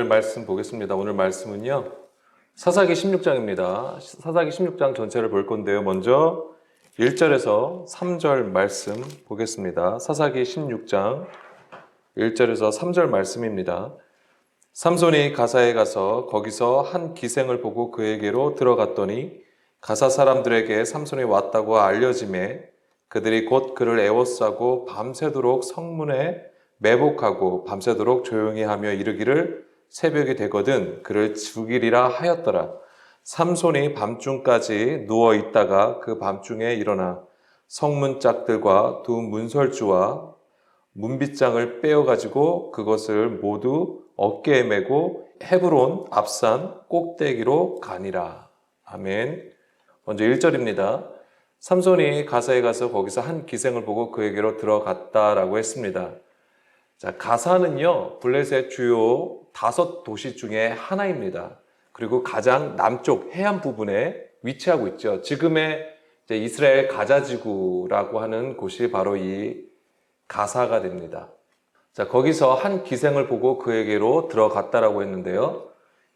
오늘 말씀 보겠습니다. 오늘 말씀은요, 사사기 16장입니다. 사사기 16장 전체를 볼 건데요. 먼저 1절에서 3절 말씀 보겠습니다. 사사기 16장 1절에서 3절 말씀입니다. 삼손이 가사에 가서 거기서 한 기생을 보고 그에게로 들어갔더니 가사 사람들에게 삼손이 왔다고 알려지매 그들이 곧 그를 애워싸고 밤새도록 성문에 매복하고 밤새도록 조용히 하며 이르기를 새벽이 되거든 그를 죽이리라 하였더라. 삼손이 밤중까지 누워 있다가 그 밤중에 일어나 성문짝들과 두 문설주와 문빗장을 빼어가지고 그것을 모두 어깨에 메고 헤브론 앞산 꼭대기로 가니라. 아멘. 먼저 1절입니다. 삼손이 가사에 가서 거기서 한 기생을 보고 그에게로 들어갔다라고 했습니다. 자, 가사는요, 블레셋 주요 5도시 중에 하나입니다. 그리고 가장 남쪽 해안 부분에 위치하고 있죠. 지금의 이스라엘 가자지구라고 하는 곳이 바로 이 가사가 됩니다. 자, 거기서 한 기생을 보고 그에게로 들어갔다라고 했는데요.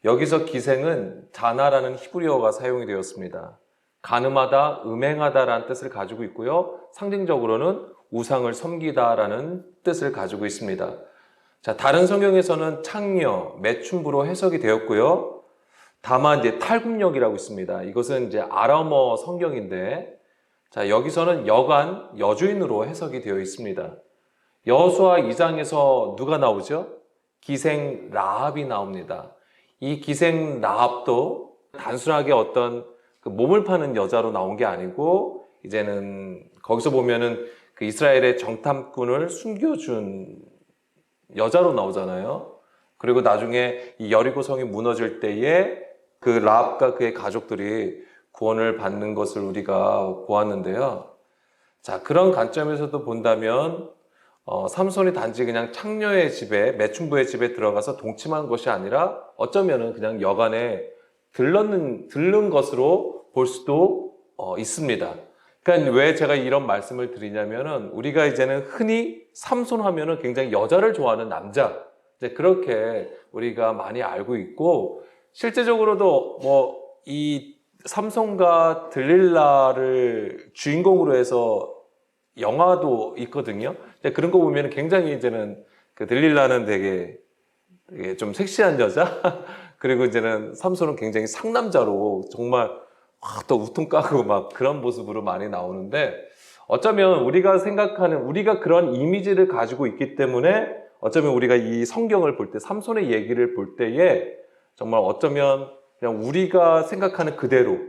여기서 기생은 자나라는 히브리어가 사용이 되었습니다. 간음하다, 음행하다라는 뜻을 가지고 있고요. 상징적으로는 우상을 섬기다라는 뜻을 가지고 있습니다. 자, 다른 성경에서는 창녀, 매춘부로 해석이 되었고요. 다만 이제 탈국력이라고 있습니다. 이것은 이제 아람어 성경인데, 자, 여기서는 여관, 여주인으로 해석이 되어 있습니다. 여호수아 2장에서 누가 나오죠? 기생 라합이 나옵니다. 이 기생 라합도 단순하게 어떤 그 몸을 파는 여자로 나온 게 아니고, 이제는 거기서 보면은 그 이스라엘의 정탐꾼을 숨겨준 여자로 나오잖아요. 그리고 나중에 이 여리고 성이 무너질 때에 그 라합과 그의 가족들이 구원을 받는 것을 우리가 보았는데요. 자, 그런 관점에서도 본다면 삼손이 단지 그냥 창녀의 집에, 매춘부의 집에 들어가서 동침한 것이 아니라 어쩌면은 그냥 여간에 들른 것으로 볼 수도 있습니다. 그러니까 왜 제가 이런 말씀을 드리냐면은 우리가 이제는 흔히 삼손 하면은 굉장히 여자를 좋아하는 남자, 이제 그렇게 우리가 많이 알고 있고, 실제적으로도 뭐 이 삼손과 들릴라를 주인공으로 해서 영화도 있거든요. 그런 거 보면 굉장히 이제는 그 들릴라는 되게 좀 섹시한 여자, 그리고 이제는 삼손은 굉장히 상남자로 정말 또 우통 까고 막 그런 모습으로 많이 나오는데, 어쩌면 우리가 생각하는, 우리가 그런 이미지를 가지고 있기 때문에 어쩌면 우리가 이 성경을 볼 때, 삼손의 얘기를 볼 때에 정말 어쩌면 그냥 우리가 생각하는 그대로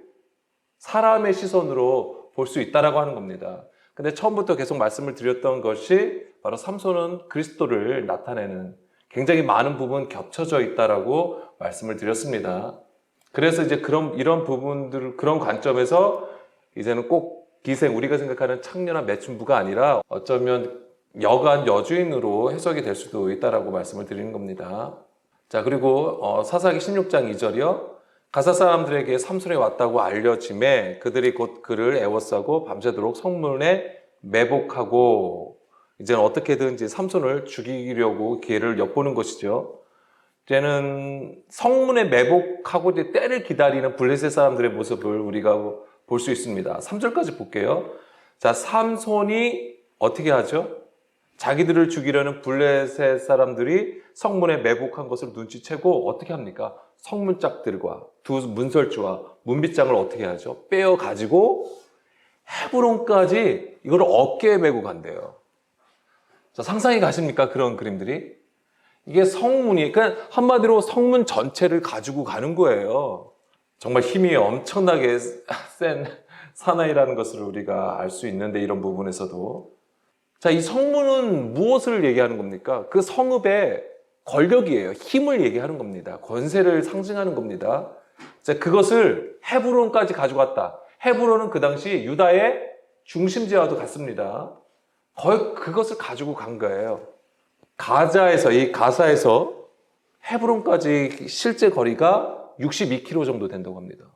사람의 시선으로 볼 수 있다라고 하는 겁니다. 근데 처음부터 계속 말씀을 드렸던 것이 바로 삼손은 그리스도를 나타내는 굉장히 많은 부분 겹쳐져 있다라고 말씀을 드렸습니다. 그래서 이제 이런 부분들, 그런 관점에서 이제는 꼭 기생, 우리가 생각하는 창녀나 매춘부가 아니라 어쩌면 여관 여주인으로 해석이 될 수도 있다라고 말씀을 드리는 겁니다. 자, 그리고 사사기 16장 2절이요. 가사 사람들에게 삼손이 왔다고 알려짐에 그들이 곧 그를 애워싸고 밤새도록 성문에 매복하고, 이제는 어떻게든지 삼손을 죽이려고 기회를 엿보는 것이죠. 이제는 성문에 매복하고 이제 때를 기다리는 블레셋 사람들의 모습을 우리가 볼 수 있습니다. 3절까지 볼게요. 자, 삼손이 어떻게 하죠? 자기들을 죽이려는 블레셋 사람들이 성문에 매복한 것을 눈치채고 어떻게 합니까? 성문짝들과 두 문설주와 문빗장을 어떻게 하죠? 빼어 가지고 헤브론까지 이걸 어깨에 메고 간대요. 자, 상상이 가십니까? 그런 그림들이? 이게 성문이, 그러니까 한마디로 성문 전체를 가지고 가는 거예요. 정말 힘이 엄청나게 센 사나이라는 것을 우리가 알 수 있는데, 이런 부분에서도. 자, 이 성문은 무엇을 얘기하는 겁니까? 그 성읍의 권력이에요. 힘을 얘기하는 겁니다. 권세를 상징하는 겁니다. 자, 그것을 헤브론까지 가져갔다. 헤브론은 그 당시 유다의 중심지와도 같습니다. 거의 그것을 가지고 간 거예요. 이 가사에서 헤브론까지 실제 거리가 62km 정도 된다고 합니다.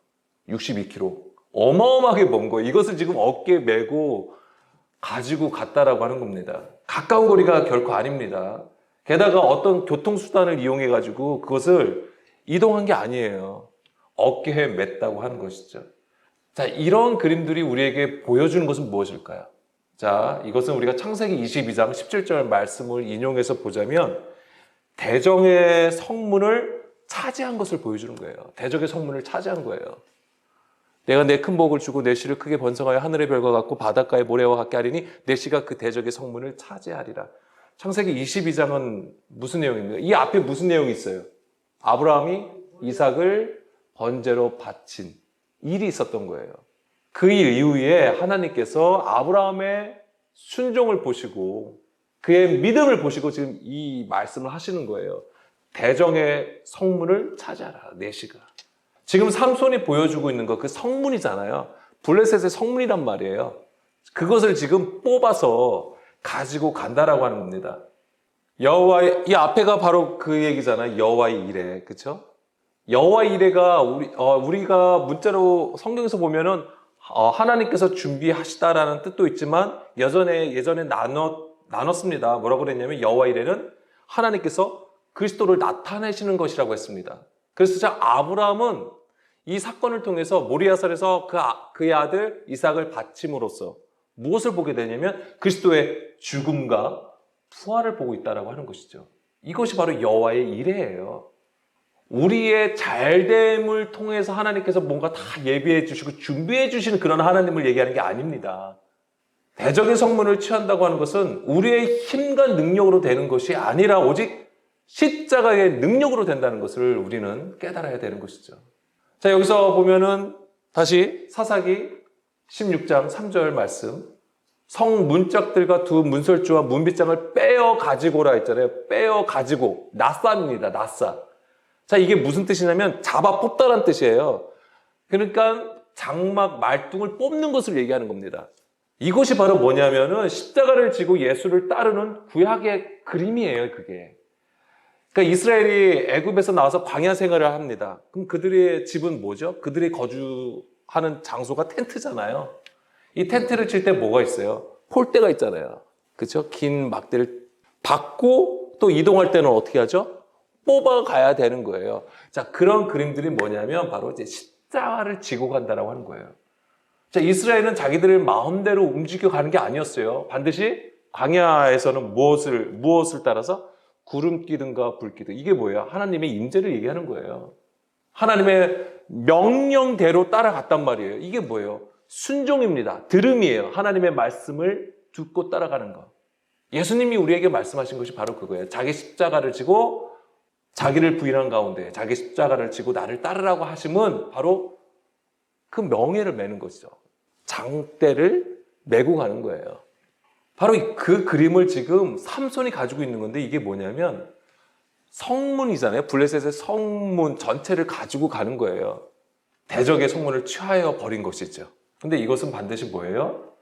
62km. 어마어마하게 먼 거예요. 이것을 지금 어깨에 메고 가지고 갔다라고 하는 겁니다. 가까운 거리가 결코 아닙니다. 게다가 어떤 교통수단을 이용해가지고 그것을 이동한 게 아니에요. 어깨에 맸다고 하는 것이죠. 자, 이런 그림들이 우리에게 보여주는 것은 무엇일까요? 자, 이것은 우리가 창세기 22장 17절 말씀을 인용해서 보자면 대적의 성문을 차지한 것을 보여주는 거예요. 대적의 성문을 차지한 거예요. 내가 내 큰 복을 주고 내 씨를 크게 번성하여 하늘의 별과 같고 바닷가의 모래와 같게 하리니 내 씨가 그 대적의 성문을 차지하리라. 창세기 22장은 무슨 내용입니까? 이 앞에 무슨 내용이 있어요? 아브라함이 이삭을 번제로 바친 일이 있었던 거예요. 그 일 이후에 하나님께서 아브라함의 순종을 보시고 그의 믿음을 보시고 지금 이 말씀을 하시는 거예요. 대적의 성문을 차지하라, 내 씨가. 지금 삼손이 보여주고 있는 거 그 성문이잖아요. 블레셋의 성문이란 말이에요. 그것을 지금 뽑아서 가지고 간다라고 하는 겁니다. 여호와의, 이 앞에가 바로 그 얘기잖아요. 여호와의 이레, 그렇죠? 여호와의 이레가 우리가 문자로 성경에서 보면은 하나님께서 준비하시다라는 뜻도 있지만 예전에 나눴습니다. 뭐라고 그랬냐면 여호와의 이레는 하나님께서 그리스도를 나타내시는 것이라고 했습니다. 그래서 아브라함은 이 사건을 통해서 모리아산에서 그의 아들 이삭을 바침으로써 무엇을 보게 되냐면 그리스도의 죽음과 부활을 보고 있다라고 하는 것이죠. 이것이 바로 여호와의 이레예요. 우리의 잘됨을 통해서 하나님께서 뭔가 다 예비해 주시고 준비해 주시는 그런 하나님을 얘기하는 게 아닙니다. 대적의 성문을 취한다고 하는 것은 우리의 힘과 능력으로 되는 것이 아니라 오직 십자가의 능력으로 된다는 것을 우리는 깨달아야 되는 것이죠. 자, 여기서 보면은 다시 사사기 16장 3절 말씀. 성 문짝들과 두 문설주와 문빗장을 빼어 가지고라 했잖아요. 빼어 가지고. 낫삽입니다. 낫삽. 자, 이게 무슨 뜻이냐면 잡아 뽑다라는 뜻이에요. 그러니까 장막, 말뚝을 뽑는 것을 얘기하는 겁니다. 이것이 바로 뭐냐면은 십자가를 지고 예수를 따르는 구약의 그림이에요, 그게. 그러니까 이스라엘이 애굽에서 나와서 광야 생활을 합니다. 그럼 그들의 집은 뭐죠? 그들이 거주하는 장소가 텐트잖아요. 이 텐트를 칠 때 뭐가 있어요? 폴대가 있잖아요. 그렇죠? 긴 막대를 박고 또 이동할 때는 어떻게 하죠? 뽑아가야 되는 거예요. 자, 그런 그림들이 뭐냐면 바로 이제 십자가를 지고 간다라고 하는 거예요. 자, 이스라엘은 자기들의 마음대로 움직여가는 게 아니었어요. 반드시 광야에서는 무엇을 따라서 구름기둥과 불기둥. 이게 뭐예요? 하나님의 임재를 얘기하는 거예요. 하나님의 명령대로 따라갔단 말이에요. 이게 뭐예요? 순종입니다. 들음이에요. 하나님의 말씀을 듣고 따라가는 것. 예수님이 우리에게 말씀하신 것이 바로 그거예요. 자기 십자가를 지고 자기를 부인한 가운데 자기 십자가를 지고 나를 따르라고 하심은 바로 그 명예를 매는 것이죠. 장대를 메고 가는 거예요. 바로 그 그림을 지금 삼손이 가지고 있는 건데 이게 뭐냐면 성문이잖아요. 블레셋의 성문 전체를 가지고 가는 거예요. 대적의 성문을 취하여 버린 것이죠. 근데 이것은 반드시 뭐예요?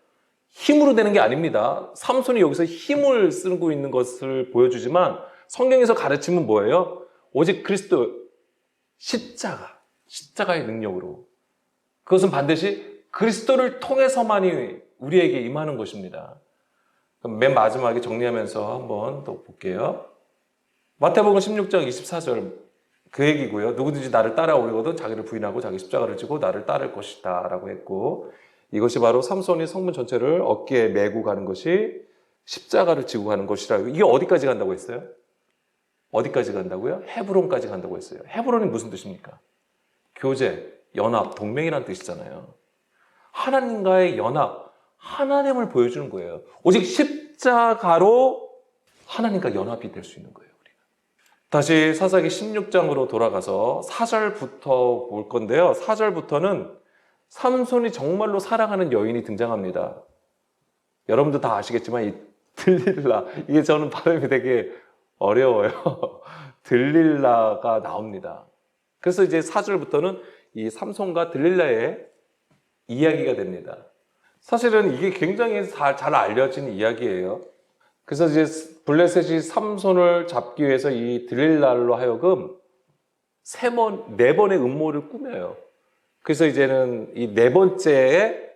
힘으로 되는 게 아닙니다. 삼손이 여기서 힘을 쓰고 있는 것을 보여주지만 성경에서 가르침은 뭐예요? 오직 그리스도 십자가의 능력으로. 그것은 반드시 그리스도를 통해서만이 우리에게 임하는 것입니다. 그럼 맨 마지막에 정리하면서 한번 더 볼게요. 마태복음 16장 24절 그 얘기고요. 누구든지 나를 따라오려거든 자기를 부인하고 자기 십자가를 지고 나를 따를 것이다 라고 했고 이것이 바로 삼손이 성문 전체를 어깨에 메고 가는 것이 십자가를 지고 가는 것이라고. 이게 어디까지 간다고 했어요? 어디까지 간다고요? 헤브론까지 간다고 했어요. 헤브론이 무슨 뜻입니까? 교제, 연합, 동맹이라는 뜻이잖아요. 하나님과의 연합, 하나님을 보여주는 거예요. 오직 십자가로 하나님과 연합이 될 수 있는 거예요. 우리가. 다시 사사기 16장으로 돌아가서 4절부터 볼 건데요. 4절부터는 삼손이 정말로 사랑하는 여인이 등장합니다. 여러분도 다 아시겠지만 이 들릴라, 이게 저는 발음이 되게 어려워요. 들릴라가 나옵니다. 그래서 이제 4절부터는 이 삼손과 들릴라의 이야기가 됩니다. 사실은 이게 굉장히 잘 알려진 이야기예요. 그래서 이제 블레셋이 삼손을 잡기 위해서 이 들릴라로 하여금 네 번의 음모를 꾸며요. 그래서 이제는 이 네 번째에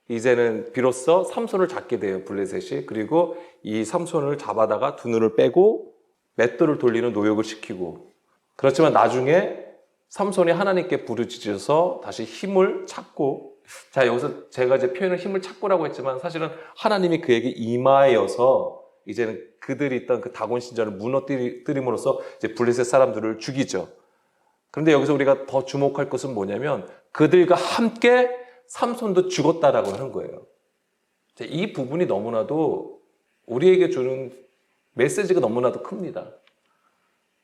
이제는 비로소 삼손을 잡게 돼요, 블레셋이. 그리고 이 삼손을 잡아다가 두 눈을 빼고 맷돌을 돌리는 노역을 시키고, 그렇지만 나중에 삼손이 하나님께 부르짖어서 다시 힘을 찾고, 자, 여기서 제가 이제 표현을 힘을 찾고라고 했지만 사실은 하나님이 그에게 임하여서 이제는 그들이 있던 그 다곤 신전을 무너뜨림으로써 이제 블레셋 사람들을 죽이죠. 그런데 여기서 우리가 더 주목할 것은 뭐냐면 그들과 함께 삼손도 죽었다라고 하는 거예요. 이 부분이 너무나도 우리에게 주는 메시지가 너무나도 큽니다.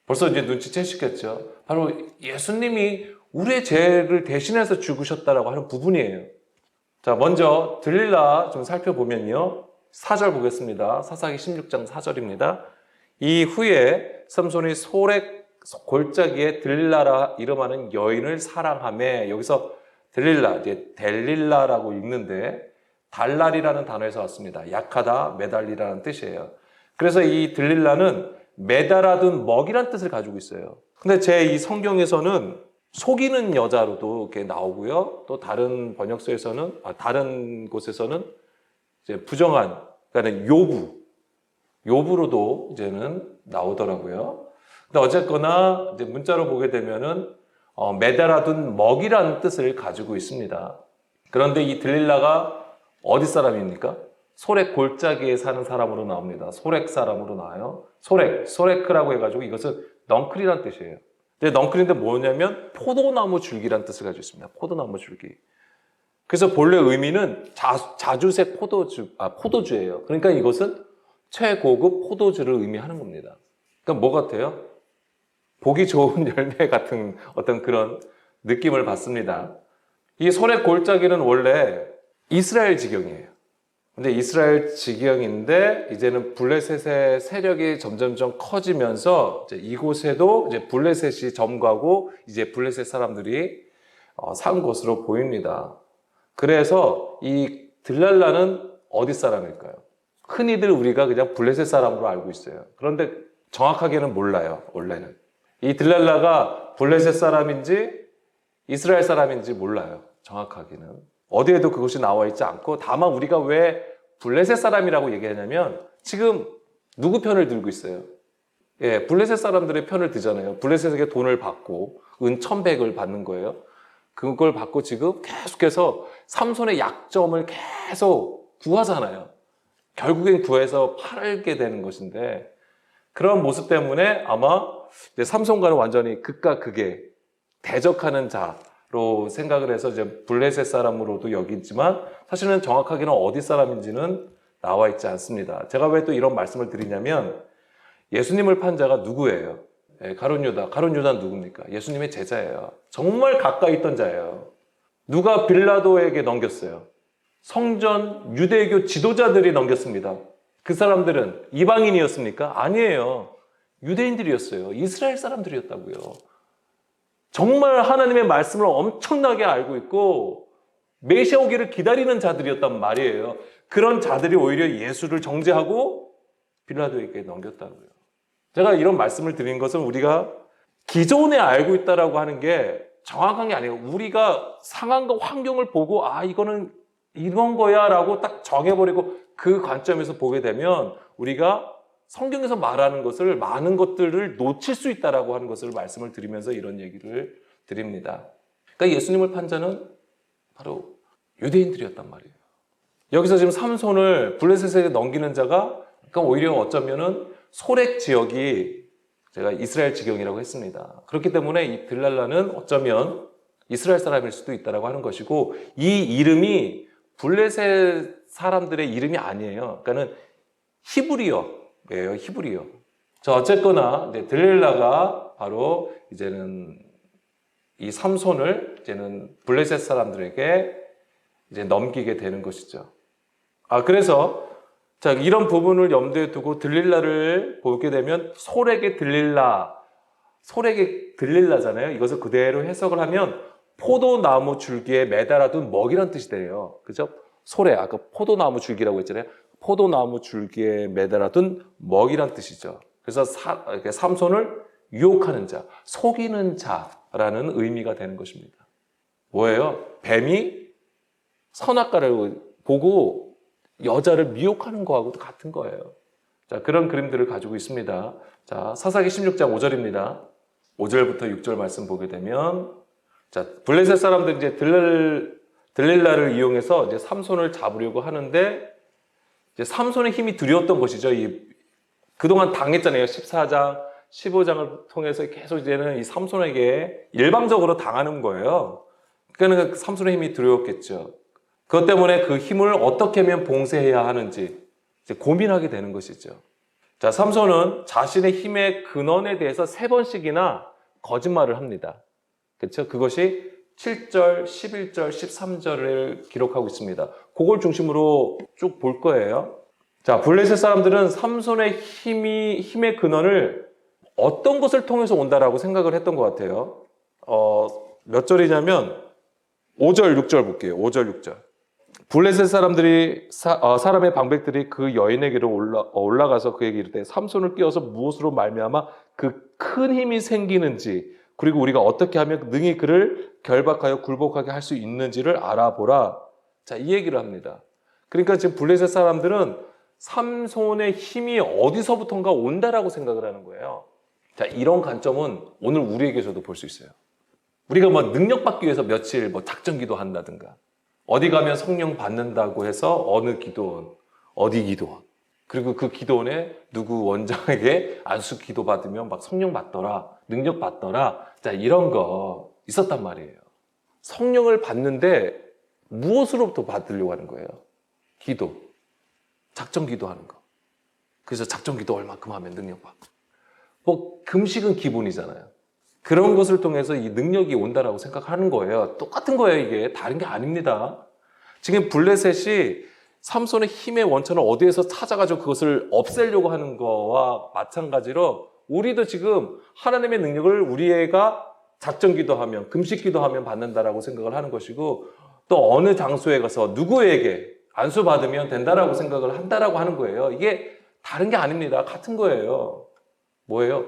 벌써 이제 눈치채시겠죠. 바로 예수님이 우리의 죄를 대신해서 죽으셨다라고 하는 부분이에요. 자, 먼저 들릴라 좀 살펴보면요. 4절 보겠습니다. 사사기 16장 4절입니다. 이 후에 삼손이 소렉 골짜기에 들릴라라 이름하는 여인을 사랑하며, 여기서 들릴라, 이제 델릴라라고 읽는데 달랄이라는 단어에서 왔습니다. 약하다, 매달리라는 뜻이에요. 그래서 이 들릴라는 매달아둔 먹이란 뜻을 가지고 있어요. 근데 제 이 성경에서는 속이는 여자로도 이렇게 나오고요. 또 다른 번역서에서는, 다른 곳에서는 이제 부정한, 그러니까 요부로도 이제는 나오더라고요. 근데 어쨌거나 이제 문자로 보게 되면은 매달아둔 먹이라는 뜻을 가지고 있습니다. 그런데 이 들릴라가 어디 사람입니까? 소렉 골짜기에 사는 사람으로 나옵니다. 소렉 사람으로 나와요. 소레크라고 해가지고 이것은 넝클이라는 뜻이에요. 근데 넝클인데 뭐냐면 포도나무 줄기라는 뜻을 가지고 있습니다. 포도나무 줄기. 그래서 본래 의미는 자주색 포도주예요. 그러니까 이것은 최고급 포도주를 의미하는 겁니다. 그러니까 뭐 같아요? 보기 좋은 열매 같은 어떤 그런 느낌을 받습니다. 이 소렉 골짜기는 원래 이스라엘 지경이에요. 근데 이스라엘 지경인데 이제는 블레셋의 세력이 점점점 커지면서 이제 이곳에도 이제 블레셋이 점거하고 이제 블레셋 사람들이 산 곳으로 보입니다. 그래서 이 들랄라는 어디 사람일까요? 흔히들 우리가 그냥 블레셋 사람으로 알고 있어요. 그런데 정확하게는 몰라요, 원래는. 이 들랄라가 블레셋 사람인지 이스라엘 사람인지 몰라요, 정확하게는. 어디에도 그것이 나와 있지 않고, 다만 우리가 왜 블레셋 사람이라고 얘기하냐면 지금 누구 편을 들고 있어요? 예, 블레셋 사람들의 편을 들잖아요. 블레셋에게 돈을 받고 은 1,100을 받는 거예요. 그걸 받고 지금 계속해서 삼손의 약점을 계속 구하잖아요. 결국엔 구해서 팔게 되는 것인데, 그런 모습 때문에 아마 이제 삼손과는 완전히 극과 극에 대적하는 자로 생각을 해서 이제 블레셋 사람으로도 여기지만 사실은 정확하게는 어디 사람인지는 나와 있지 않습니다. 제가 왜 또 이런 말씀을 드리냐면 예수님을 판 자가 누구예요? 가룟 유다는 누굽니까? 예수님의 제자예요. 정말 가까이 있던 자예요. 누가 빌라도에게 넘겼어요? 성전 유대교 지도자들이 넘겼습니다. 그 사람들은 이방인이었습니까? 아니에요. 유대인들이었어요. 이스라엘 사람들이었다고요. 정말 하나님의 말씀을 엄청나게 알고 있고 메시아 오기를 기다리는 자들이었단 말이에요. 그런 자들이 오히려 예수를 정죄하고 빌라도에게 넘겼다고요. 제가 이런 말씀을 드린 것은 우리가 기존에 알고 있다라고 하는 게 정확한 게 아니에요. 우리가 상황과 환경을 보고 이거는 이런 거야 라고 딱 정해버리고 그 관점에서 보게 되면 우리가 성경에서 말하는 것을, 많은 것들을 놓칠 수 있다라고 하는 것을 말씀을 드리면서 이런 얘기를 드립니다. 그러니까 예수님을 판 자는 바로 유대인들이었단 말이에요. 여기서 지금 삼손을 블레셋에게 넘기는 자가, 그러니까 오히려 어쩌면은 소렉 지역이 제가 이스라엘 지경이라고 했습니다. 그렇기 때문에 이 들랄라는 어쩌면 이스라엘 사람일 수도 있다라고 하는 것이고, 이 이름이 블레셋 사람들의 이름이 아니에요. 그러니까는 히브리어예요, 히브리어. 자, 어쨌거나 이제 들릴라가 바로 이제는 이 삼손을 이제는 블레셋 사람들에게 이제 넘기게 되는 것이죠. 그래서 자, 이런 부분을 염두에 두고 들릴라를 보게 되면 소렉의 들릴라잖아요. 이것을 그대로 해석을 하면 포도나무 줄기에 매달아둔 먹이란 뜻이 돼요. 그죠? 아까 포도나무 줄기라고 했잖아요. 포도나무 줄기에 매달아둔 먹이란 뜻이죠. 그래서 삼손을 유혹하는 자, 속이는 자라는 의미가 되는 것입니다. 뭐예요? 뱀이 선악과를 보고 여자를 미혹하는 거하고도 같은 거예요. 자, 그런 그림들을 가지고 있습니다. 자, 사사기 16장 5절입니다. 5절부터 6절 말씀 보게 되면, 자, 블레셋 사람들이 이제 들릴라를 이용해서 이제 삼손을 잡으려고 하는데, 이제 삼손의 힘이 두려웠던 것이죠. 그동안 당했잖아요. 14장, 15장을 통해서 계속 이제는 이 삼손에게 일방적으로 당하는 거예요. 그러니까 삼손의 힘이 두려웠겠죠. 그것 때문에 그 힘을 어떻게 하면 봉쇄해야 하는지 이제 고민하게 되는 것이죠. 자, 삼손은 자신의 힘의 근원에 대해서 3번씩이나 거짓말을 합니다. 그렇죠? 그것이 7절, 11절, 13절을 기록하고 있습니다. 그걸 중심으로 쭉 볼 거예요. 자, 블레셋 사람들은 삼손의 힘의 근원을 어떤 것을 통해서 온다라고 생각을 했던 것 같아요. 몇 절이냐면 5절, 6절 볼게요. 5절, 6절. 블레셋 사람의 방백들이 그 여인에게로 올라가서 그에게 이르되 삼손을 끼워서 무엇으로 말미암아 그 큰 힘이 생기는지 그리고 우리가 어떻게 하면 능히 그를 결박하여 굴복하게 할 수 있는지를 알아보라. 자, 이 얘기를 합니다. 그러니까 지금 블레셋 사람들은 삼손의 힘이 어디서부턴가 온다라고 생각을 하는 거예요. 자, 이런 관점은 오늘 우리에게서도 볼 수 있어요. 우리가 능력 받기 위해서 며칠 작전 기도 한다든가 어디 가면 성령 받는다고 해서 어느 기도원, 어디 기도원, 그리고 그 기도원에 누구 원장에게 안수 기도 받으면 막 성령 받더라, 능력 받더라. 자, 이런 거 있었단 말이에요. 성령을 받는데 무엇으로부터 받으려고 하는 거예요? 기도, 작전 기도하는 거. 그래서 작전 기도 얼마큼 하면 능력 받고. 금식은 기본이잖아요. 그런 것을 통해서 이 능력이 온다라고 생각하는 거예요. 똑같은 거예요, 이게. 다른 게 아닙니다. 지금 블레셋이 삼손의 힘의 원천을 어디에서 찾아가지고 그것을 없애려고 하는 거와 마찬가지로 우리도 지금 하나님의 능력을 우리가 작전 기도하면, 금식 기도하면 받는다라고 생각을 하는 것이고 또 어느 장소에 가서 누구에게 안수 받으면 된다라고 생각을 한다라고 하는 거예요. 이게 다른 게 아닙니다. 같은 거예요. 뭐예요?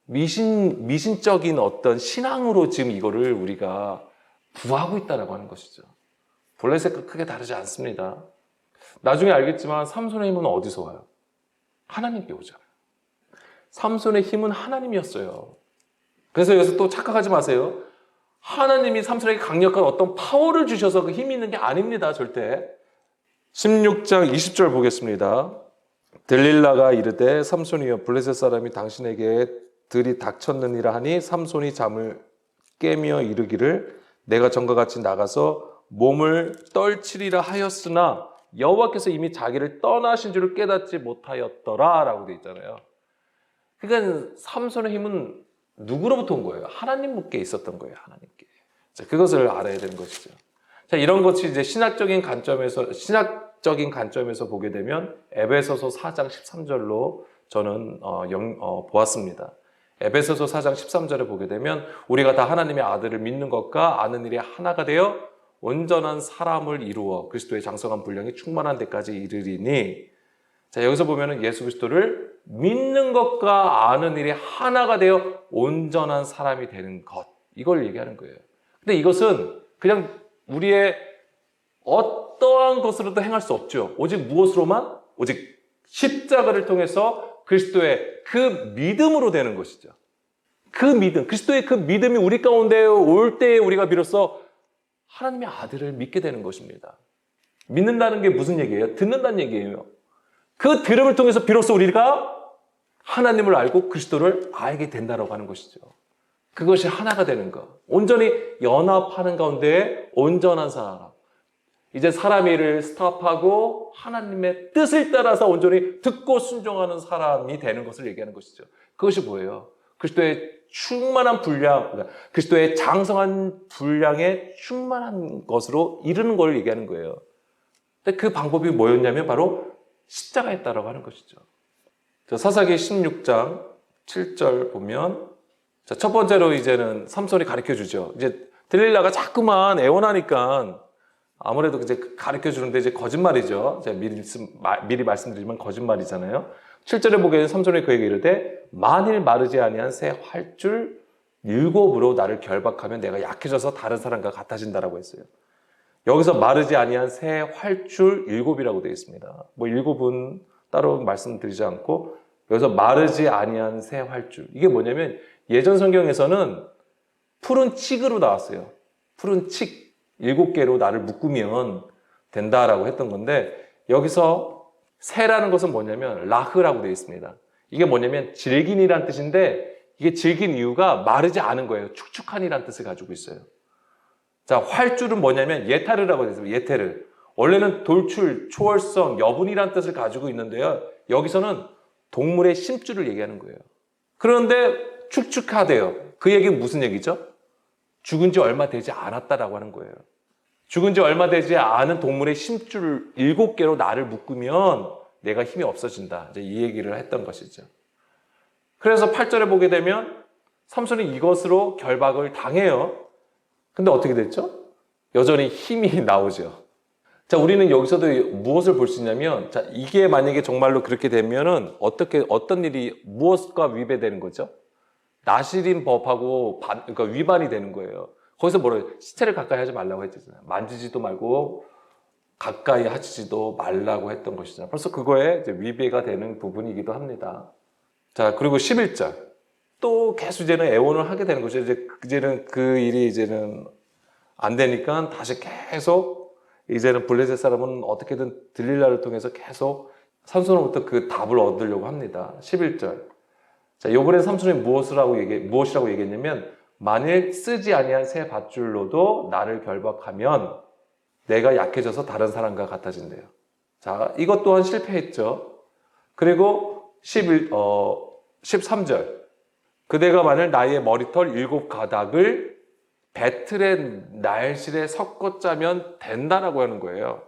미신적인 어떤 신앙으로 지금 이거를 우리가 부하고 있다라고 하는 것이죠. 블레셋과 크게 다르지 않습니다. 나중에 알겠지만 삼손의 힘은 어디서 와요? 하나님께 오죠. 삼손의 힘은 하나님이었어요. 그래서 여기서 또 착각하지 마세요. 하나님이 삼손에게 강력한 어떤 파워를 주셔서 그 힘이 있는 게 아닙니다. 절대. 16장 20절 보겠습니다. 들릴라가 이르되 삼손이여 블레셋 사람이 당신에게 들이 닥쳤느니라 하니 삼손이 잠을 깨며 이르기를 내가 전과 같이 나가서 몸을 떨치리라 하였으나 여호와께서 이미 자기를 떠나신 줄을 깨닫지 못하였더라 라고 되어 있잖아요. 그러니까 삼손의 힘은 누구로부터 온 거예요? 하나님께 있었던 거예요. 하나님께. 자, 그것을 알아야 되는 것이죠. 자, 이런 것이 이제 신학적인 관점에서 보게 되면 에베소서 4장 13절로 저는 보았습니다. 에베소서 4장 13절에 보게 되면 우리가 다 하나님의 아들을 믿는 것과 아는 일이 하나가 되어 온전한 사람을 이루어 그리스도의 장성한 분량이 충만한 데까지 이르리니. 자, 여기서 보면은 예수 그리스도를 믿는 것과 아는 일이 하나가 되어 온전한 사람이 되는 것, 이걸 얘기하는 거예요. 근데 이것은 그냥 우리의 어떠한 것으로도 행할 수 없죠. 오직 무엇으로만? 오직 십자가를 통해서 그리스도의 그 믿음으로 되는 것이죠. 그 믿음, 그리스도의 그 믿음이 우리 가운데 올 때에 우리가 비로소 하나님의 아들을 믿게 되는 것입니다. 믿는다는 게 무슨 얘기예요? 듣는다는 얘기예요. 그 들음을 통해서 비로소 우리가 하나님을 알고 그리스도를 알게 된다라고 하는 것이죠. 그것이 하나가 되는 것. 온전히 연합하는 가운데 온전한 사람. 이제 사람의 일을 스탑하고 하나님의 뜻을 따라서 온전히 듣고 순종하는 사람이 되는 것을 얘기하는 것이죠. 그것이 뭐예요? 그리스도의 충만한 분량, 그리스도의 장성한 분량에 충만한 것으로 이르는 걸 얘기하는 거예요. 근데 그 방법이 뭐였냐면 바로 십자가였다라고 하는 것이죠. 사사기 16장 7절 보면, 자, 첫 번째로 이제는 삼손이 가르쳐 주죠. 이제 들릴라가 자꾸만 애원하니까 아무래도 이제 가르쳐 주는데 이제 거짓말이죠. 제가 미리 말씀드리면 거짓말이잖아요. 7절에 보게 되면 삼손이 그에게 이르되 만일 마르지 아니한 새 활줄 7으로 나를 결박하면 내가 약해져서 다른 사람과 같아진다라고 했어요. 여기서 마르지 아니한 새 활줄 7이라고 되어 있습니다. 7은 따로 말씀드리지 않고 여기서 마르지 아니한 새 활줄. 이게 뭐냐면 예전 성경에서는 푸른 칡으로 나왔어요. 푸른 칡 7개로 나를 묶으면 된다라고 했던 건데 여기서 새라는 것은 뭐냐면 라흐라고 되어 있습니다. 이게 뭐냐면 질긴이란 뜻인데 이게 질긴 이유가 마르지 않은 거예요. 축축한이란 뜻을 가지고 있어요. 자, 활줄은 뭐냐면 예타르라고 되어 있습니다. 예테르. 원래는 돌출, 초월성, 여분이란 뜻을 가지고 있는데요. 여기서는 동물의 심줄을 얘기하는 거예요. 그런데 축축하대요. 그 얘기는 무슨 얘기죠? 죽은 지 얼마 되지 않았다라고 하는 거예요. 죽은 지 얼마 되지 않은 동물의 심줄 7개로 나를 묶으면 내가 힘이 없어진다. 이제 이 얘기를 했던 것이죠. 그래서 8절에 보게 되면 삼손이 이것으로 결박을 당해요. 근데 어떻게 됐죠? 여전히 힘이 나오죠. 자, 우리는 여기서도 무엇을 볼 수 있냐면, 자, 이게 만약에 정말로 그렇게 되면은 어떤 일이 무엇과 위배되는 거죠? 나시린 법하고 그러니까 위반이 되는 거예요. 거기서 뭐래요? 시체를 가까이 하지 말라고 했잖아요. 만지지도 말고 가까이 하지도 말라고 했던 것이잖아요. 벌써 그거에 이제 위배가 되는 부분이기도 합니다. 자, 그리고 11절. 또 계속 이제는 애원을 하게 되는 거죠. 이제는 그 일이 이제는 안 되니까 다시 계속 이제는 블레셋 사람은 어떻게든 들릴라를 통해서 계속 삼손으로부터 그 답을 얻으려고 합니다. 11절. 자, 요번에 삼손이 무엇이라고 얘기했냐면 만일 쓰지 아니한 새 밧줄로도 나를 결박하면 내가 약해져서 다른 사람과 같아진대요. 자, 이것 또한 실패했죠. 그리고 13절. 그대가 만일 나의 머리털 7가닥을 배틀의 날실에 섞어 짜면 된다라고 하는 거예요.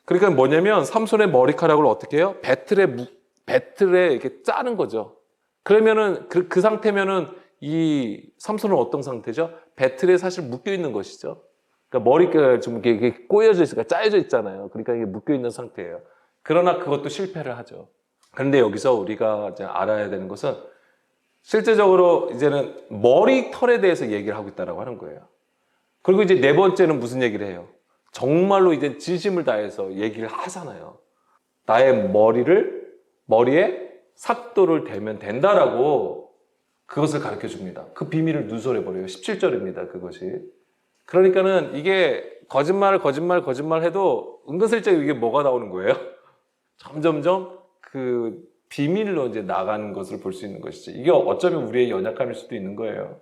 그러니까 뭐냐면 삼손의 머리카락을 어떻게 해요? 배틀에 이렇게 짜는 거죠. 그러면은 그 상태면은 이 삼손은 어떤 상태죠? 배틀에 사실 묶여 있는 것이죠. 그러니까 머리가 좀 이렇게 꼬여져 있으니까 짜여져 있잖아요. 그러니까 이게 묶여 있는 상태예요. 그러나 그것도 실패를 하죠. 그런데 여기서 우리가 이제 알아야 되는 것은 실제적으로 이제는 머리털에 대해서 얘기를 하고 있다고 하는 거예요. 그리고 이제 네 번째는 무슨 얘기를 해요? 정말로 이제 진심을 다해서 얘기를 하잖아요. 나의 머리에 삭도를 대면 된다라고 그것을 가르쳐 줍니다. 그 비밀을 누설해 버려요. 17절입니다. 그것이. 그러니까는 이게 거짓말 해도 은근슬쩍 이게 뭐가 나오는 거예요? 점점점 그 비밀로 이제 나가는 것을 볼 수 있는 것이죠. 이게 어쩌면 우리의 연약함일 수도 있는 거예요.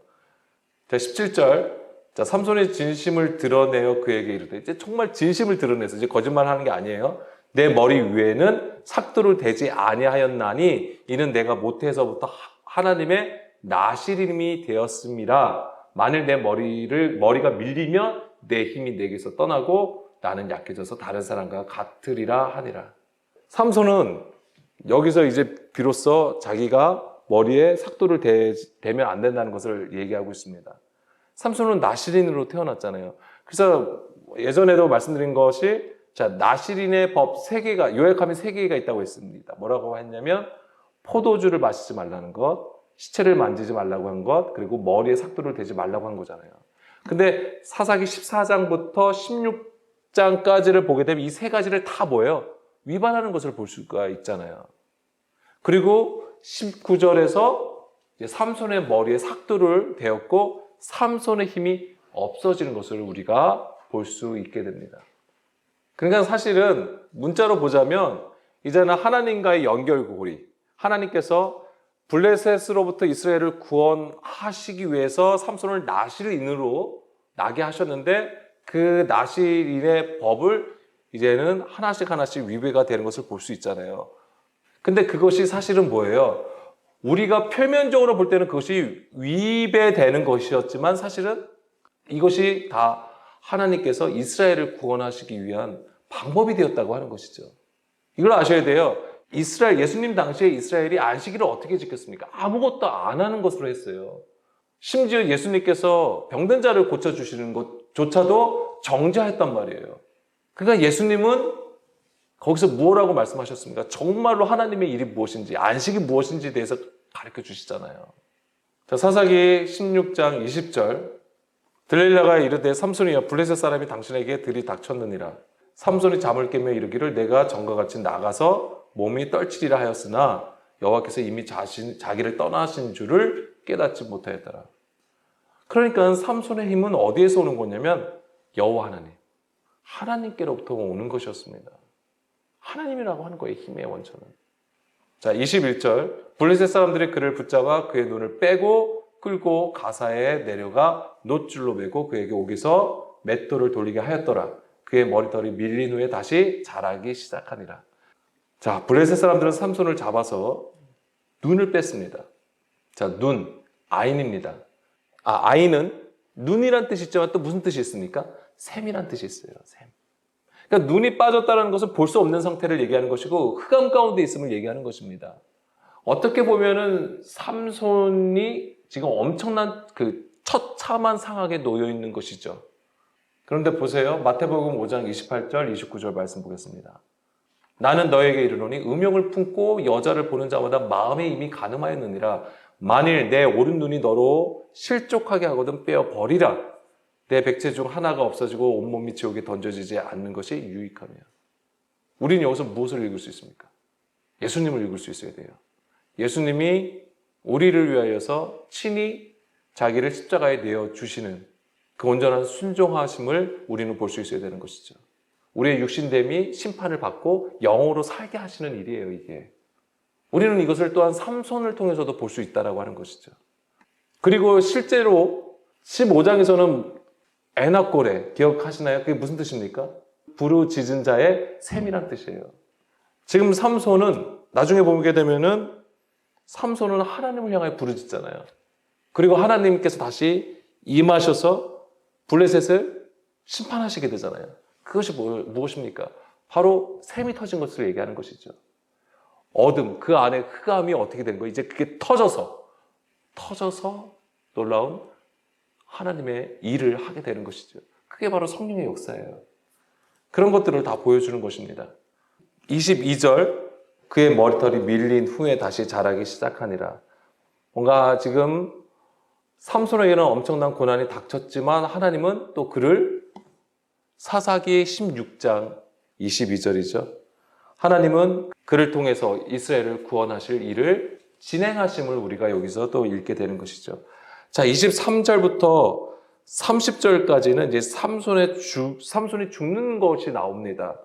자, 17절. 자, 삼손의 진심을 드러내어 그에게 이르되, 이제 정말 진심을 드러내서 이제 거짓말 하는 게 아니에요. 내 머리 위에는 삭도를 대지 아니하였나니 이는 내가 모태에서부터 하나님의 나시림이 되었음이라. 만일 내 머리가 밀리면 내 힘이 내게서 떠나고 나는 약해져서 다른 사람과 같으리라 하니라. 삼손은 여기서 이제 비로소 자기가 머리에 삭도를 대면 안 된다는 것을 얘기하고 있습니다. 삼손은 나시린으로 태어났잖아요. 그래서 예전에도 말씀드린 것이, 자, 나시린의 법 3개가, 요약하면 3개가 있다고 했습니다. 뭐라고 했냐면 포도주를 마시지 말라는 것, 시체를 만지지 말라고 한 것, 그리고 머리에 삭도를 대지 말라고 한 거잖아요. 근데 사사기 14장부터 16장까지를 보게 되면 이 3가지를 다 뭐예요? 위반하는 것을 볼 수가 있잖아요. 그리고 19절에서 삼손의 머리에 삭도를 대었고 삼손의 힘이 없어지는 것을 우리가 볼 수 있게 됩니다. 그러니까 사실은 문자로 보자면 이제는 하나님과의 연결고리, 하나님께서 블레셋으로부터 이스라엘을 구원하시기 위해서 삼손을 나실인으로 나게 하셨는데 그 나실인의 법을 이제는 하나씩 위배가 되는 것을 볼 수 있잖아요. 근데 그것이 사실은 뭐예요? 우리가 표면적으로 볼 때는 그것이 위배되는 것이었지만 사실은 이것이 다 하나님께서 이스라엘을 구원하시기 위한 방법이 되었다고 하는 것이죠. 이걸 아셔야 돼요. 예수님 당시에 이스라엘이 안식일을 어떻게 지켰습니까? 아무것도 안 하는 것으로 했어요. 심지어 예수님께서 병든 자를 고쳐주시는 것조차도 정죄했단 말이에요. 그러니까 예수님은 거기서 무엇라고 말씀하셨습니까? 정말로 하나님의 일이 무엇인지, 안식이 무엇인지에 대해서 가르쳐 주시잖아요. 자, 사사기 16장 20절. 들릴라가 이르되 삼손이여 블레셋 사람이 당신에게 들이닥쳤느니라. 삼손이 잠을 깨며 이르기를 내가 전과 같이 나가서 몸이 떨치리라 하였으나 여호와께서 이미 자기를 떠나신 줄을 깨닫지 못하였더라. 그러니까 삼손의 힘은 어디에서 오는 거냐면 여호와 하나님께로부터 오는 것이었습니다. 하나님이라고 하는 거예요, 힘의 원천은. 자, 21절. 블레셋 사람들이 그를 붙잡아 그의 눈을 빼고 끌고 가사에 내려가 놋줄로 매고 그에게 옥에서 맷돌을 돌리게 하였더라. 그의 머리털이 밀린 후에 다시 자라기 시작하니라. 자, 블레셋 사람들은 삼손을 잡아서 눈을 뺐습니다. 자, 눈, 아인입니다. 아인은 눈이란 뜻이 있지만 또 무슨 뜻이 있습니까? 샘이란 뜻이 있어요. 샘. 그러니까 눈이 빠졌다는 것은 볼 수 없는 상태를 얘기하는 것이고 흑암 가운데 있음을 얘기하는 것입니다. 어떻게 보면은 삼손이 지금 엄청난 그 처참한 상황에 놓여 있는 것이죠. 그런데 보세요. 마태복음 5장 28절, 29절 말씀 보겠습니다. 나는 너에게 이르노니 음욕을 품고 여자를 보는 자마다 마음에 이미 간음하였느니라. 만일 내 오른 눈이 너로 실족하게 하거든 빼어 버리라. 내 백체 중 하나가 없어지고 온몸이 지옥에 던져지지 않는 것이 유익하며. 우리는 여기서 무엇을 읽을 수 있습니까? 예수님을 읽을 수 있어야 돼요. 예수님이 우리를 위하여서 친히 자기를 십자가에 내어주시는 그 온전한 순종하심을 우리는 볼 수 있어야 되는 것이죠. 우리의 육신됨이 심판을 받고 영으로 살게 하시는 일이에요, 이게. 우리는 이것을 또한 삼손을 통해서도 볼 수 있다고 하는 것이죠. 그리고 실제로 15장에서는 에나꼬레 기억하시나요? 그게 무슨 뜻입니까? 부르짖은 자의 셈이란 뜻이에요. 지금 삼손은 나중에 보게 되면은 삼손은 하나님을 향해 부르짖잖아요. 그리고 하나님께서 다시 임하셔서 블레셋을 심판하시게 되잖아요. 그것이 무엇입니까? 바로 샘이 터진 것을 얘기하는 것이죠. 어둠, 그 안에 흑암이 어떻게 된 거예요? 이제 그게 터져서 놀라운 하나님의 일을 하게 되는 것이죠. 그게 바로 성령의 역사예요. 그런 것들을 다 보여주는 것입니다. 22절, 그의 머리털이 밀린 후에 다시 자라기 시작하니라. 뭔가 지금 삼손에게는 엄청난 고난이 닥쳤지만 하나님은 또 그를 사사기 16장 22절이죠. 하나님은 그를 통해서 이스라엘을 구원하실 일을 진행하심을 우리가 여기서 또 읽게 되는 것이죠. 자, 23절부터 30절까지는 이제 삼손이 죽는 것이 나옵니다.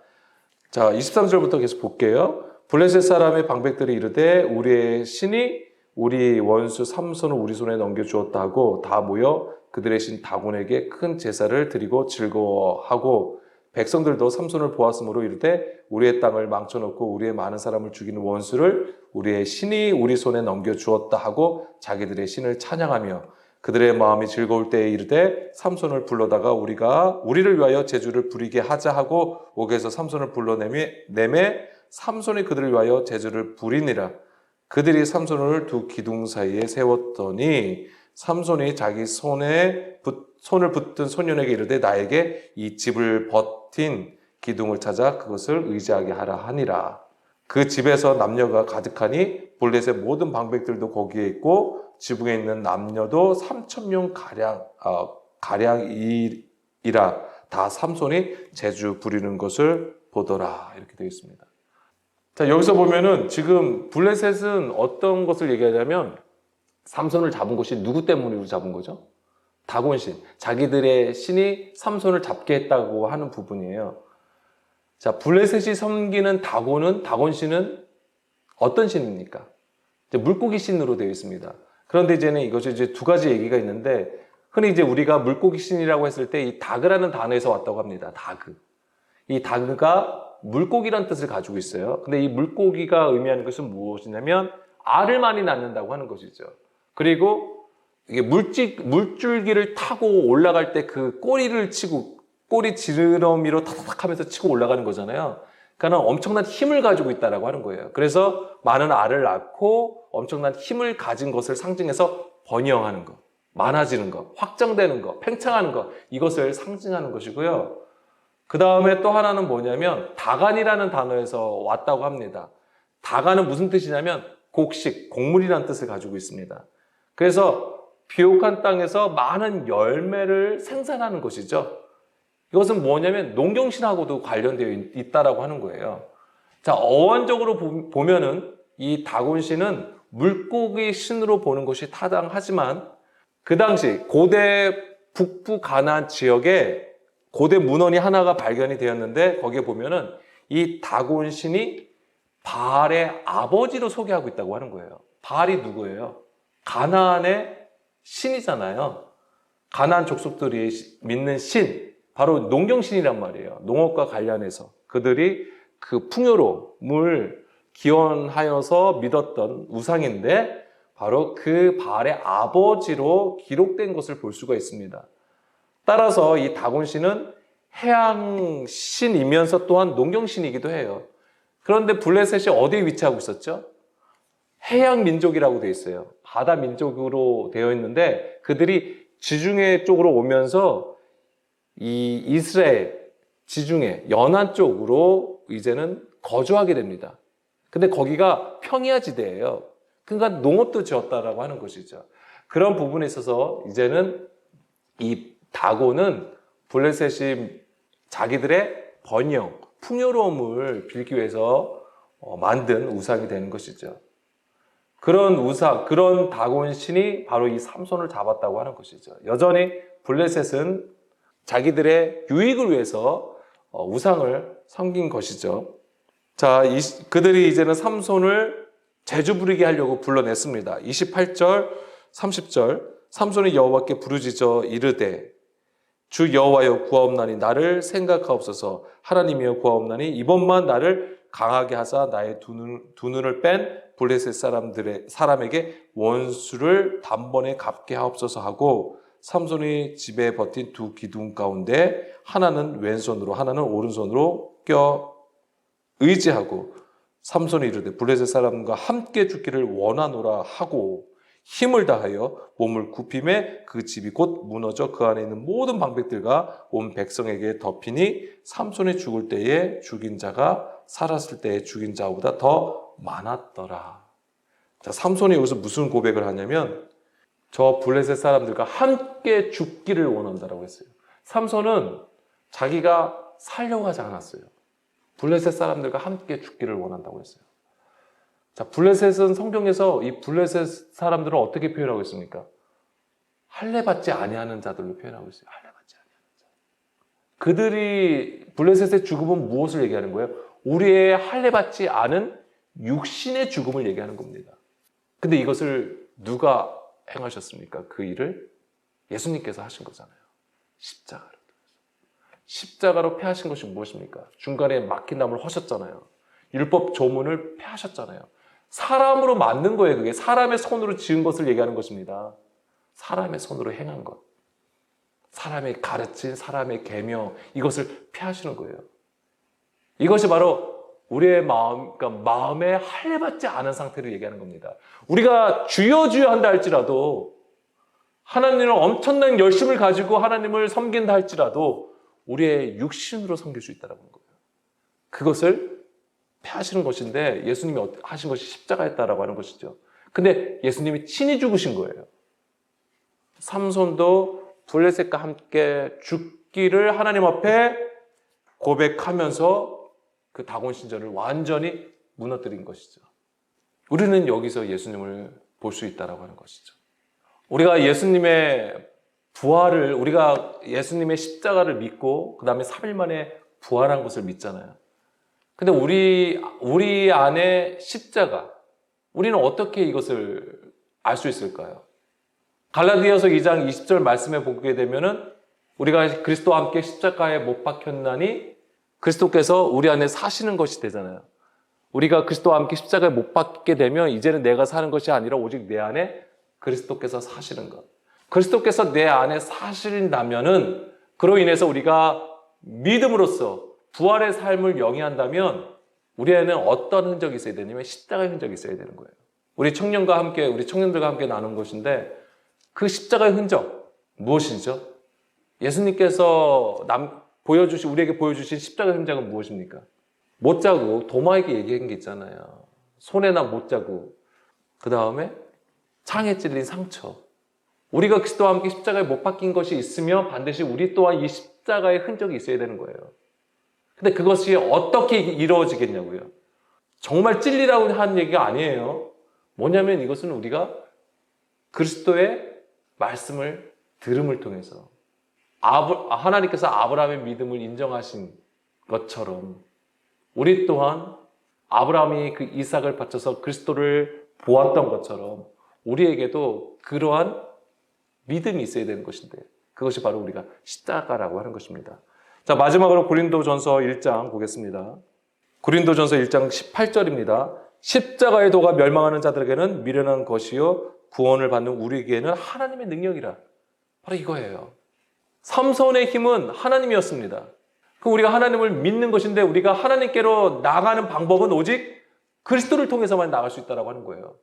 자, 23절부터 계속 볼게요. 블레셋 사람의 방백들이 이르되 우리의 신이 우리 원수 삼손을 우리 손에 넘겨주었다 하고 다 모여 그들의 신 다곤에게 큰 제사를 드리고 즐거워하고 백성들도 삼손을 보았으므로 이르되 우리의 땅을 망쳐놓고 우리의 많은 사람을 죽이는 원수를 우리의 신이 우리 손에 넘겨주었다 하고 자기들의 신을 찬양하며 그들의 마음이 즐거울 때에 이르되 삼손을 불러다가 우리를 위하여 제주를 부리게 하자 하고 옥에서 삼손을 불러내매 삼손이 그들을 위하여 제주를 부리니라. 그들이 삼손을 두 기둥 사이에 세웠더니 삼손이 자기 손을 붙든 소년에게 이르되 나에게 이 집을 버틴 기둥을 찾아 그것을 의지하게 하라 하니라. 그 집에서 남녀가 가득하니 블레셋 모든 방백들도 거기에 있고 지붕에 있는 남녀도 3,000명 가량이라. 다 삼손이 제주 부리는 것을 보더라. 이렇게 되어 있습니다. 자, 여기서 보면은 지금 블레셋은 어떤 것을 얘기하냐면 삼손을 잡은 것이 누구 때문에 잡은 거죠? 다곤신. 자기들의 신이 삼손을 잡게 했다고 하는 부분이에요. 자, 블레셋이 섬기는 다곤신은 어떤 신입니까? 이제 물고기 신으로 되어 있습니다. 그런데 이제는 이것이 이제 두 가지 얘기가 있는데, 흔히 이제 우리가 물고기 신이라고 했을 때 이 다그라는 단어에서 왔다고 합니다. 다그. 이 다그가 물고기란 뜻을 가지고 있어요. 근데 이 물고기가 의미하는 것은 무엇이냐면 알을 많이 낳는다고 하는 것이죠. 그리고 이게 물줄기를 타고 올라갈 때 그 꼬리 지느러미로 탁탁 하면서 치고 올라가는 거잖아요. 그러니까 엄청난 힘을 가지고 있다라고 하는 거예요. 그래서 많은 알을 낳고 엄청난 힘을 가진 것을 상징해서 번영하는 것, 많아지는 것, 확장되는 것, 팽창하는 것, 이것을 상징하는 것이고요. 그 다음에 또 하나는 뭐냐면 다간이라는 단어에서 왔다고 합니다. 다간은 무슨 뜻이냐면 곡식, 곡물이라는 뜻을 가지고 있습니다. 그래서 비옥한 땅에서 많은 열매를 생산하는 것이죠. 이것은 뭐냐면 농경신하고도 관련되어 있다라고 하는 거예요. 자, 어원적으로 보면은 이 다곤신은 물고기 신으로 보는 것이 타당하지만 그 당시 고대 북부 가나안 지역에 고대 문헌이 하나가 발견이 되었는데 거기에 보면은 이 다곤신이 바알의 아버지로 소개하고 있다고 하는 거예요. 바알이 누구예요? 가나안의 신이잖아요. 가나안 족속들이 믿는 신, 바로 농경신이란 말이에요. 농업과 관련해서 그들이 그 풍요로움을 기원하여서 믿었던 우상인데 바로 그 바알의 아버지로 기록된 것을 볼 수가 있습니다. 따라서 이 다곤신은 해양신이면서 또한 농경신이기도 해요. 그런데 블레셋이 어디에 위치하고 있었죠? 해양 민족이라고 되어 있어요. 바다 민족으로 되어 있는데 그들이 지중해 쪽으로 오면서 이 이스라엘 지중해 연안 쪽으로 이제는 거주하게 됩니다. 근데 거기가 평야지대예요. 그러니까 농업도 지었다라고 하는 것이죠. 그런 부분에 있어서 이제는 이 다곤은 블레셋이 자기들의 번영, 풍요로움을 빌기 위해서 만든 우상이 되는 것이죠. 그런 우상, 그런 다곤 신이 바로 이 삼손을 잡았다고 하는 것이죠. 여전히 블레셋은 자기들의 유익을 위해서 우상을 섬긴 것이죠. 자, 그들이 이제는 삼손을 재주 부리게 하려고 불러냈습니다. 28절, 30절 삼손이 여호와께 부르짖어 이르되 주 여호와여 구하옵나니 나를 생각하옵소서. 하나님이여 구하옵나니 이번만 나를 강하게 하사 나의 두 눈을 뺀 블레셋 사람에게 원수를 단번에 갚게 하옵소서 하고 삼손이 집에 버틴 두 기둥 가운데 하나는 왼손으로 하나는 오른손으로 껴 의지하고 삼손이 이르되 블레셋 사람과 함께 죽기를 원하노라 하고 힘을 다하여 몸을 굽힘에 그 집이 곧 무너져 그 안에 있는 모든 방백들과 온 백성에게 덮이니 삼손이 죽을 때에 죽인 자가 살았을 때에 죽인 자보다 더 많았더라. 자, 삼손이 여기서 무슨 고백을 하냐면 저 블레셋 사람들과 함께 죽기를 원한다라고 했어요. 삼손은 자기가 살려고 하지 않았어요. 블레셋 사람들과 함께 죽기를 원한다고 했어요. 자, 블레셋은 성경에서 이 블레셋 사람들을 어떻게 표현하고 있습니까? 할례받지 아니하는 자들로 표현하고 있어요. 할례받지 아니하는 자. 그들이 블레셋의 죽음은 무엇을 얘기하는 거예요? 우리의 할례받지 않은 육신의 죽음을 얘기하는 겁니다. 근데 이것을 누가 행하셨습니까? 그 일을 예수님께서 하신 거잖아요. 십자가로. 십자가로 패하신 것이 무엇입니까? 중간에 막힌 담을 허셨잖아요. 율법 조문을 패하셨잖아요. 사람으로 만든 거예요. 그게 사람의 손으로 지은 것을 얘기하는 것입니다. 사람의 손으로 행한 것. 사람의 가르친 사람의 계명 이것을 패하시는 거예요. 이것이 바로 우리의 마음, 그러니까 마음에 할례받지 않은 상태를 얘기하는 겁니다. 우리가 주여 주여 한다 할지라도 하나님을 엄청난 열심을 가지고 하나님을 섬긴다 할지라도 우리의 육신으로 섬길 수 있다는 거예요. 그것을 패하시는 것인데 예수님이 하신 것이 십자가였다라고 하는 것이죠. 근데 예수님이 친히 죽으신 거예요. 삼손도 블레셋과 함께 죽기를 하나님 앞에 고백하면서 그 다곤 신전을 완전히 무너뜨린 것이죠. 우리는 여기서 예수님을 볼 수 있다라고 하는 것이죠. 우리가 예수님의 부활을, 우리가 예수님의 십자가를 믿고 그 다음에 3일 만에 부활한 것을 믿잖아요. 근데 우리 안에 십자가, 우리는 어떻게 이것을 알 수 있을까요? 갈라디아서 2장 20절 말씀에 보게 되면은 우리가 그리스도와 함께 십자가에 못 박혔나니 그리스도께서 우리 안에 사시는 것이 되잖아요. 우리가 그리스도와 함께 십자가에 못 박게 되면 이제는 내가 사는 것이 아니라 오직 내 안에 그리스도께서 사시는 것. 그리스도께서 내 안에 사신다면은 그로 인해서 우리가 믿음으로써 부활의 삶을 영위한다면 우리 안에는 어떤 흔적이 있어야 되냐면 십자가의 흔적이 있어야 되는 거예요. 우리 청년들과 함께 나눈 것인데 그 십자가의 흔적 무엇이죠? 예수님께서 우리에게 보여주신 십자가의 흔적은 무엇입니까? 못자국, 도마에게 얘기한 게 있잖아요. 손에나 못자국, 그 다음에 창에 찔린 상처. 우리가 그리스도와 함께 십자가에 못 박힌 것이 있으면 반드시 우리 또한 이 십자가의 흔적이 있어야 되는 거예요. 근데 그것이 어떻게 이루어지겠냐고요. 정말 찔리라고 한 얘기가 아니에요. 뭐냐면 이것은 우리가 그리스도의 말씀을 들음을 통해서 하나님께서 아브라함의 믿음을 인정하신 것처럼 우리 또한 아브라함이 그 이삭을 바쳐서 그리스도를 보았던 것처럼 우리에게도 그러한 믿음이 있어야 되는 것인데 그것이 바로 우리가 십자가라고 하는 것입니다. 자, 마지막으로 고린도전서 1장 보겠습니다. 고린도전서 1장 18절입니다. 십자가의 도가 멸망하는 자들에게는 미련한 것이요 구원을 받는 우리에게는 하나님의 능력이라. 바로 이거예요. 삼손의 힘은 하나님이었습니다. 우리가 하나님을 믿는 것인데 우리가 하나님께로 나가는 방법은 오직 그리스도를 통해서만 나갈 수 있다고 하는 거예요.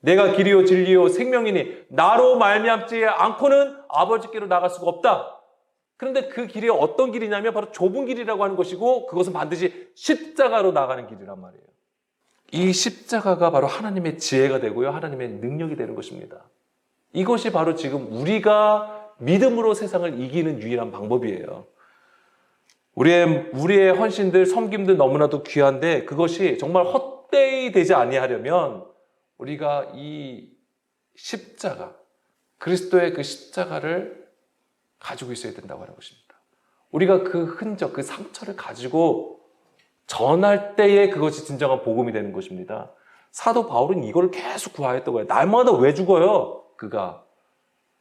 내가 길이요 진리요 생명이니 나로 말미암지 않고는 아버지께로 나갈 수가 없다. 그런데 그 길이 어떤 길이냐면 바로 좁은 길이라고 하는 것이고 그것은 반드시 십자가로 나가는 길이란 말이에요. 이 십자가가 바로 하나님의 지혜가 되고요. 하나님의 능력이 되는 것입니다. 이것이 바로 지금 우리가 믿음으로 세상을 이기는 유일한 방법이에요. 우리의 헌신들, 섬김들 너무나도 귀한데 그것이 정말 헛되이 되지 아니하려면 우리가 이 십자가, 그리스도의 그 십자가를 가지고 있어야 된다고 하는 것입니다. 우리가 그 흔적, 그 상처를 가지고 전할 때에 그것이 진정한 복음이 되는 것입니다. 사도 바울은 이걸 계속 구하였던 거예요. 날마다 왜 죽어요? 그가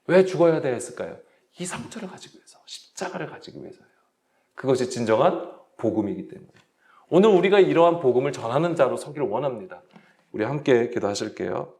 왜 죽어야 됐을까요? 이 상처를 가지고 위해서, 십자가를 가지고 위해서요. 그것이 진정한 복음이기 때문에 오늘 우리가 이러한 복음을 전하는 자로 서기를 원합니다. 우리 함께 기도하실게요.